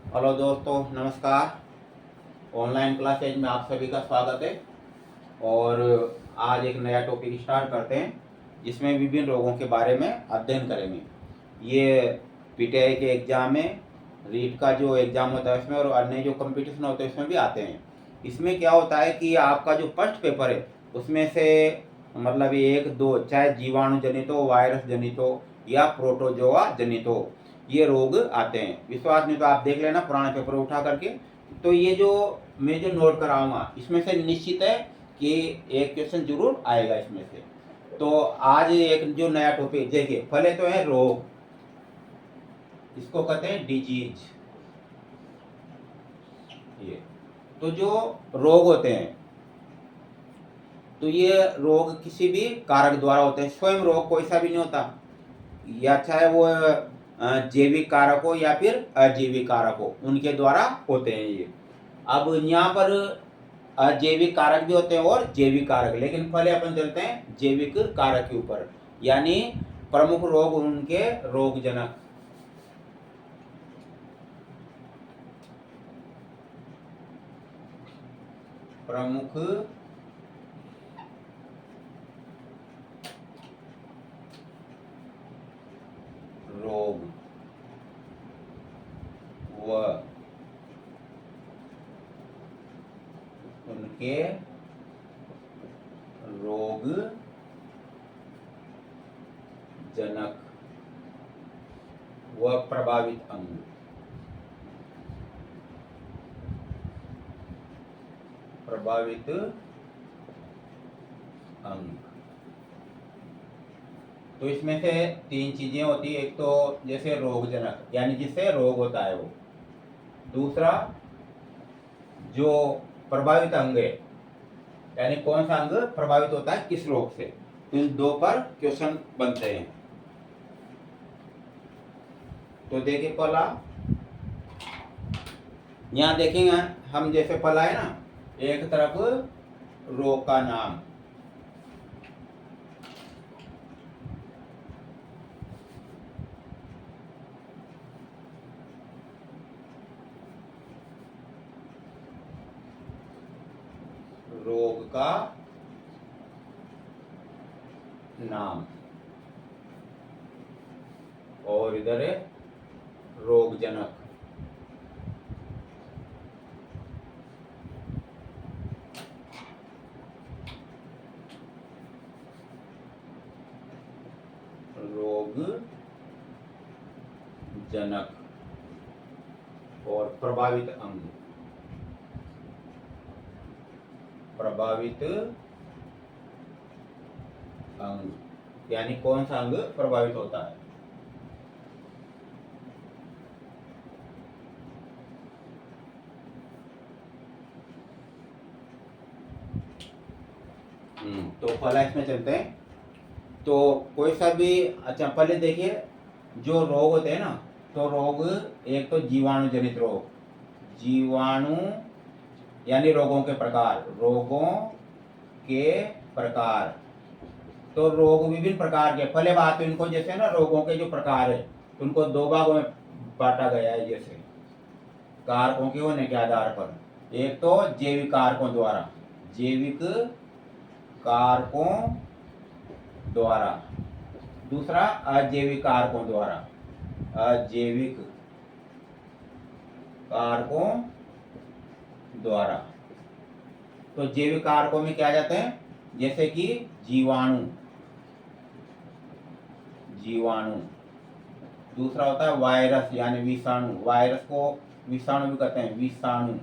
Hello दोस्तों, नमस्कार। Online classes में आप सभी का स्वागत है। और आज एक नया टॉपिक स्टार्ट करते हैं जिसमें विभिन्न रोगों के बारे में अध्ययन करेंगे। ये पीटीआई के एग्ज़ाम में, रीट का जो एग्ज़ाम होता है उसमें और अन्य जो कंपटीशन होते हैं उसमें भी आते हैं। इसमें क्या होता है कि आपका जो फर्स्ट पेपर है उसमें से मतलब एक दो, चाहे जीवाणु जनित हो, वायरस जनित हो या प्रोटोजोआ जनित हो, ये रोग आते हैं। विश्वास नहीं तो आप देख लेना पुराने पेपर उठा करके। तो ये जो मैं जो नोट कराऊंगा इसमें से निश्चित है कि एक क्वेश्चन जरूर आएगा इसमें से। तो आज एक जो नया टॉपिक देखिए, पहले तो है रोग, इसको कहते हैं डिजीज। ये तो जो रोग होते हैं, तो ये रोग किसी भी कारक द्वारा होते हैं। स्वयं रोग कोई सा भी नहीं होता, या चाहे वो जैविक कारक हो या फिर अजैविक कारक हो, उनके द्वारा होते हैं ये। अब यहाँ पर अजैविक कारक भी होते हैं और जैविक कारक, लेकिन पहले अपन चलते हैं जैविक कारक के ऊपर, यानी प्रमुख रोग उनके रोगजनक। प्रमुख रोग व उनके रोग जनक व प्रभावित अंग। प्रभावित अंग, तो इसमें से तीन चीजें होती है। एक तो जैसे रोगजनक, यानी जिससे रोग होता है वो। दूसरा जो प्रभावित अंग है, यानी कौन सा अंग प्रभावित होता है किस रोग से। तो इन दो पर क्वेश्चन बनते हैं। तो देखिए पहला, यहाँ देखेंगे हम, जैसे पहला है ना, एक तरफ रोग का नाम, रोग का नाम, और इधर है रोगजनक। रोगजनक और प्रभावित अंग। प्रभावित अंग, यानी कौन सा अंग प्रभावित होता है। तो पहला इसमें चलते हैं। तो कोई सा भी, अच्छा पहले देखिए जो रोग होते हैं ना, तो रोग, एक तो जीवाणु जनित रोग, जीवाणु यानी रोगों के प्रकार, रोगों के प्रकार। तो रोग विभिन्न प्रकार के, पहले बात तो इनको जैसे ना रोगों के जो प्रकार है उनको दो भागों में बांटा गया है। जैसे कारकों के होने के आधार पर, एक तो जैविक कारकों द्वारा, जैविक कारकों द्वारा। दूसरा अजैविक कारकों द्वारा, अजैविक कारकों द्वारा। तो जैविक कारकों में क्या जाते हैं, जैसे कि जीवाणु, जीवाणु। दूसरा होता है वायरस यानी विषाणु, वायरस को विषाणु भी कहते हैं, विषाणु।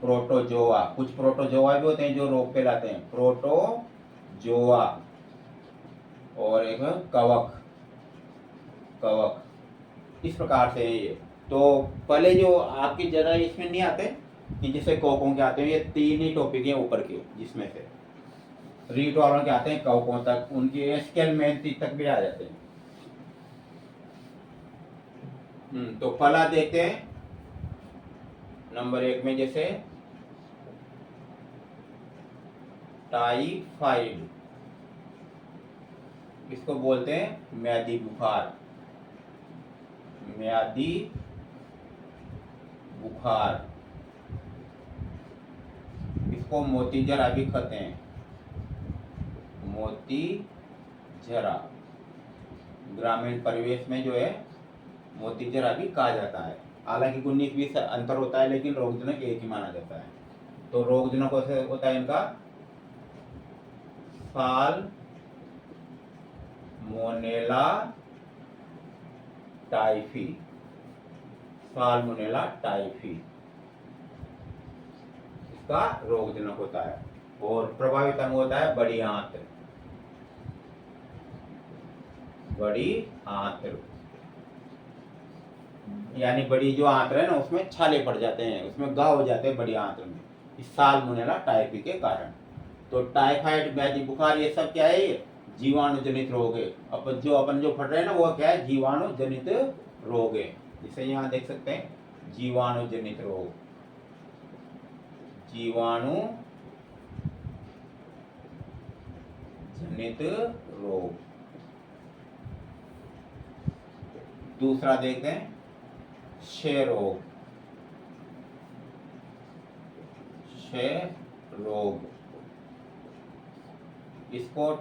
प्रोटोजोआ, कुछ प्रोटोजोआ भी होते हैं जो रोग फैलाते हैं, प्रोटोजोआ। और एक कवक, कवक। इस प्रकार से है ये। तो पहले जो आपकी जगह इसमें नहीं आते कि जैसे कवकों के आते हैं, ये तीन ही टॉपिक हैं ऊपर के, जिसमें से रीट वालों के आते हैं कवकों तक, उनके स्केल में तक भी आ जाते हैं। तो पहला देखते हैं नंबर 1 में, जैसे टाइफाइड, इसको बोलते हैं म्यादी बुखार, म्यादी बुखार, इसको मोतीजरा भी कहते हैं, मोतीजरा। ग्रामीण परिवेश में जो है मोतीजरा भी कहा जाता है। हालांकि 19-20 अंतर होता है, लेकिन रोगजनक एक ही माना जाता है। तो रोगजनक होता है इनका साल्मोनेला टाइफी, साल्मोनेला टाइफी इसका रोगजनक होता है। और प्रभावित अंग होता है बड़ी आंत्र, बड़ी आंत्र, यानी बड़ी जो आंत्र है ना उसमें छाले पड़ जाते हैं, उसमें घाव हो जाते हैं बड़ी आंत्र में, इस साल्मोनेला टाइफी के कारण। तो टाइफाइड, म्यादी बुखार, ये सब क्या है, ये जीवाणु जनित रोग है। अपन जो पढ़ रहे हैं ना वो क्या है, जीवाणु जनित रोग है। जिसे यहाँ देख सकते हैं, जीवाणु जनित रोग, जीवाणु जनित रोग। दूसरा देखते हैं क्षय रोग, क्षय रोग, इसको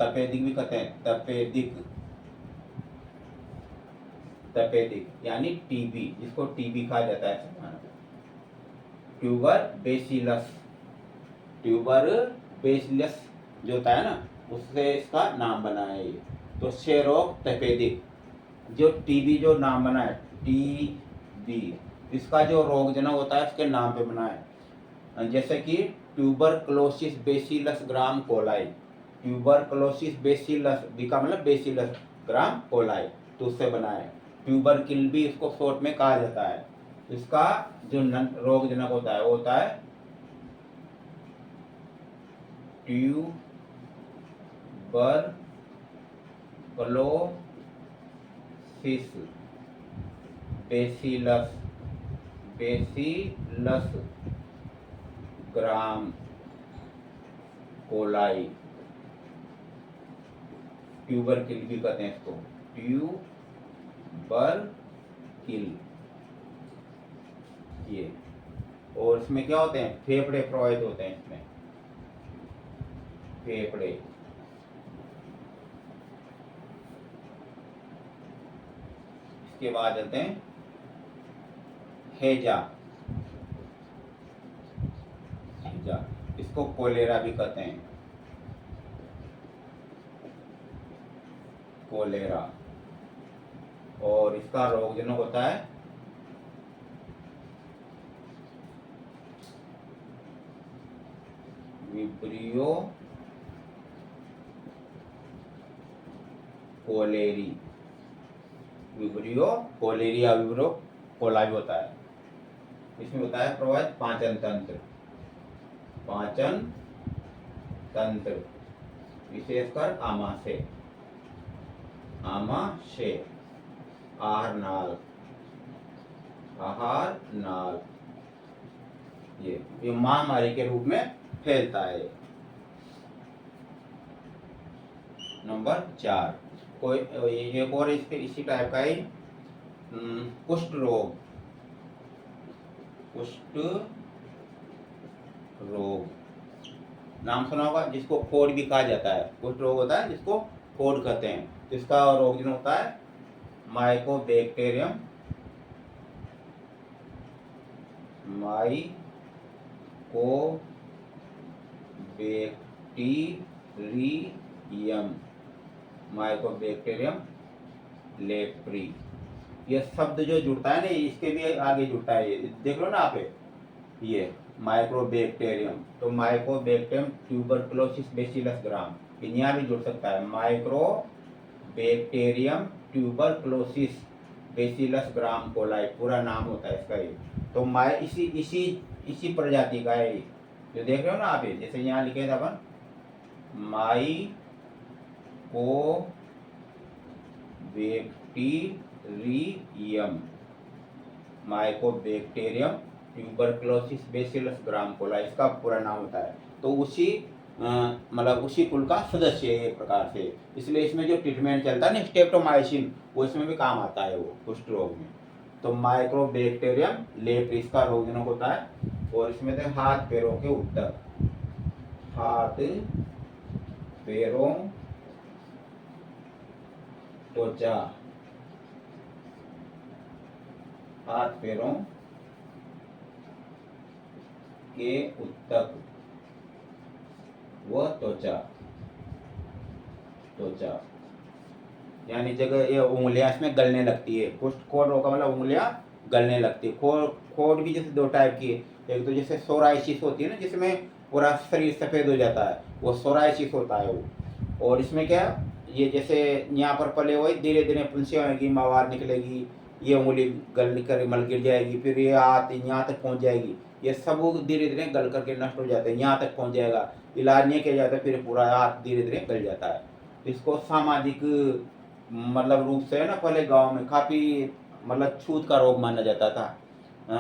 तपेदिक भी कहते हैं, तपेदिक, तपेदिक यानी टीबी, जिसको टीबी कहा जाता है। ट्यूबर बेसिलस, ट्यूबर बेसिलस जो होता है ना उससे इसका नाम बना है ये। तो क्षय रोग, तपेदिक, जो टीबी जो नाम बना है टीबी, इसका जो रोगजनक होता है उसके नाम पे बना है। जैसे कि ट्यूबरक्लोसिस बेसिलस ग्राम कोलाई, ट्यूबरक्लोसिस बेसिलस, बी का मतलब बेसिलस, ग्राम कोलाई, तो उससे बना है। ट्यूबरकिल भी इसको शॉर्ट में कहा जाता है। इसका जो रोगजनक होता है वो होता है ट्यूबरक्लोसिस बेसिलस, बेसिलस ग्राम कोलाई, ट्यूबरकिल भी कहते हैं इसको, ट्यूबरकिल ये। और इसमें क्या होते हैं, फेफड़े प्रभावित होते हैं इसमें, फेफड़े। इसके बाद आते हैं हैजा, हैजा, इसको कोलेरा भी कहते हैं, कोलेरा। और इसका रोगजनक होता है विब्रियो कोलेरी, विब्रियो कोलेरी या विब्रियो कोलाई होता है। इसमें होता है प्रभावित पाचन तंत्र, पाचन तंत्र, विशेषकर आमाशय, आमाशय, आहार नाल, आहार नाल, ये महामारी के रूप में फैलता है। नंबर 4, कोई एक और इसी टाइप का ही कुष्ठ रोग, कुष्ठ रोग नाम सुना होगा, जिसको फोड़ भी कहा जाता है। कुष्ठ रोग होता है जिसको फोड़ कहते हैं। तो इसका रोगजनक होता है माइकोबैक्टीरियम, माइकोबैक्टीरियम लेप्री। ये शब्द जो जुड़ता है ना इसके भी आगे जुड़ता है, ये देख लो ना आप, ये माइक्रोबैक्टीरियम, तो माइकोबैक्टीरियम ट्यूबरकुलोसिस बेसिलस ग्राम, यहाँ भी जुड़ सकता है, माइक्रोबैक्टीरियम ट्यूबरकुलोसिस बेसिलस ग्राम कोलाई, पूरा नाम होता है इसका ये। तो इसी प्रजाति का है, जो देख रहे हो ना आप, जैसे यहाँ लिखे थे अपन माइकोबैक्टीरियम ट्यूबरकुलोसिस बेसिलस ग्राम कोलाई, इसका पूरा नाम होता है। तो उसी मतलब उसी कुल का सदस्य है एक प्रकार से। इसलिए इसमें जो ट्रीटमेंट चलता है ना स्ट्रेप्टोमाइसिन, वो इसमें भी काम आता है वो कुष्ठ रोग में। तो माइक्रोबैक्टीरियम लेप्रिस का रोगजनक होता है। और इसमें थे हाथ पैरों के ऊतक, हाथ पैरों त्वचा, हाथ पैरों के ऊतक व त्वचा, त्वचा यानी जगह ये उंगलियां इसमें गलने लगती है। कुष्ठ कोढ़ रोग का मतलब उंगलियां गलने लगती है। कोढ़ भी जैसे दो टाइप की है, एक तो जैसे सोराइसिस होती है ना, जिसमें पूरा शरीर सफेद हो जाता है, वो सोराइसिस होता है वो। और इसमें क्या, ये जैसे यहाँ पर पले हुए धीरे धीरे फुंसियाँ होगी, मवाद निकलेगी, ये उंगली गल कर मल गिर जाएगी, फिर ये हाथ यहाँ तक पहुँच जाएगी, ये सब धीरे धीरे गल करके नष्ट हो जाते हैं, यहाँ तक पहुँच जाएगा। इलाज नहीं किया जाता फिर पूरा हाथ धीरे धीरे गल जाता है। इसको सामाजिक मतलब रूप से है ना, पहले गांव में काफ़ी मतलब छूत का रोग माना जाता था।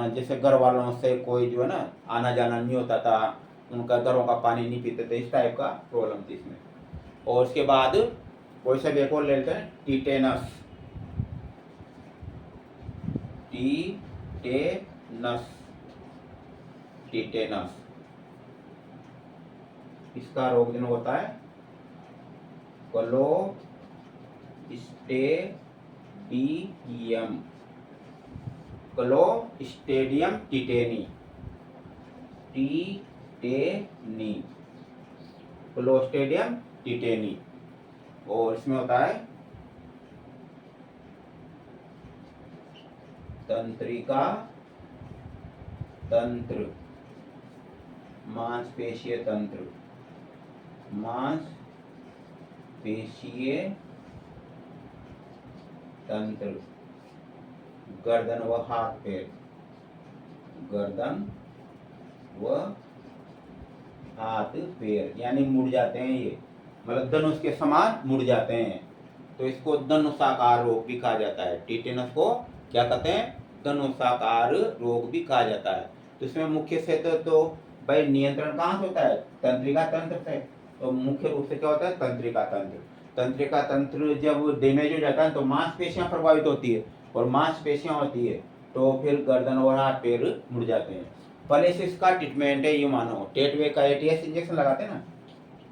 जैसे घर वालों से कोई जो है ना आना जाना नहीं होता था, उनका घरों का पानी नहीं पीते थे, इस टाइप का प्रॉब्लम थी इसमें। और उसके बाद कोई सा एक और ले लेते हैं, टीटेनस। टीटेनस, टीटेनस इसका रोग दिन होता है Clostridium, Clostridium tetani, tetani, Clostridium tetani. और इसमें होता है तंत्रिका तंत्र, मांसपेशीय तंत्र, मांसपेशीय तंत्र, गर्दन व हाथ पैर, गर्दन व हाथ पैर यानी मुड़ जाते हैं ये, मतलब धनुष के समान मुड़ जाते हैं, तो इसको धनुषाकार रोग भी कहा जाता है। टिटेनस को क्या कहते हैं, धनुषाकार रोग भी कहा जाता है। तो इसमें मुख्य से तो भाई नियंत्रण कहाँ से होता है, तंत्रिका तंत्र से। तो मुख्य रूप से क्या होता है, तंत्रिका तंत्र। तंत्रिका तंत्र जब डैमेज हो जाता है तो मांसपेशियां प्रभावित होती है, और मांसपेशियां होती है तो फिर गर्दन और हाथ पैर मुड़ जाते हैं। पहले से इसका ट्रीटमेंट है, ये मानो टेटवे का एटीएस इंजेक्शन लगाते हैं ना,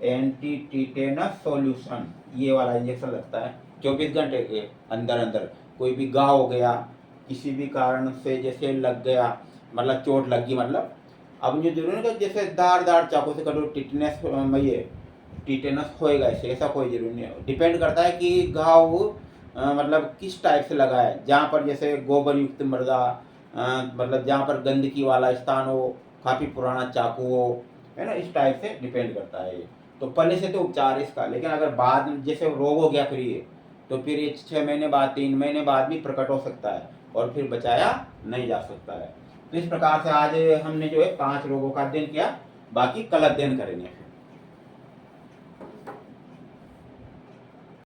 एंटी टिटेनस सॉल्यूशन, ये वाला इंजेक्शन लगता है 24 घंटे के अंदर अंदर। कोई भी घाव हो गया किसी भी कारण से, जैसे लग गया मतलब चोट लग गई, मतलब अब ये जरूरी नहीं कि जैसे दार चाकू से कटो टिटेनस ये टिटेनस होएगा, ऐसे ऐसा कोई जरूरी नहीं है। डिपेंड करता है कि घाव मतलब किस टाइप से लगा है। जहाँ पर जैसे गोबर युक्त मृदा, मतलब जहाँ पर गंदगी वाला स्थान हो, काफ़ी पुराना चाकू हो, है ना, इस टाइप से डिपेंड करता है ये। तो पहले से तो उपचार इसका, लेकिन अगर बाद में जैसे रोग हो गया फिर ये, तो फिर ये 6 महीने बाद 3 महीने बाद भी प्रकट हो सकता है और फिर बचाया नहीं जा सकता है। तो इस प्रकार से आज हमने जो है 5 रोगों का अध्ययन किया, बाकी कल अध्ययन करेंगे।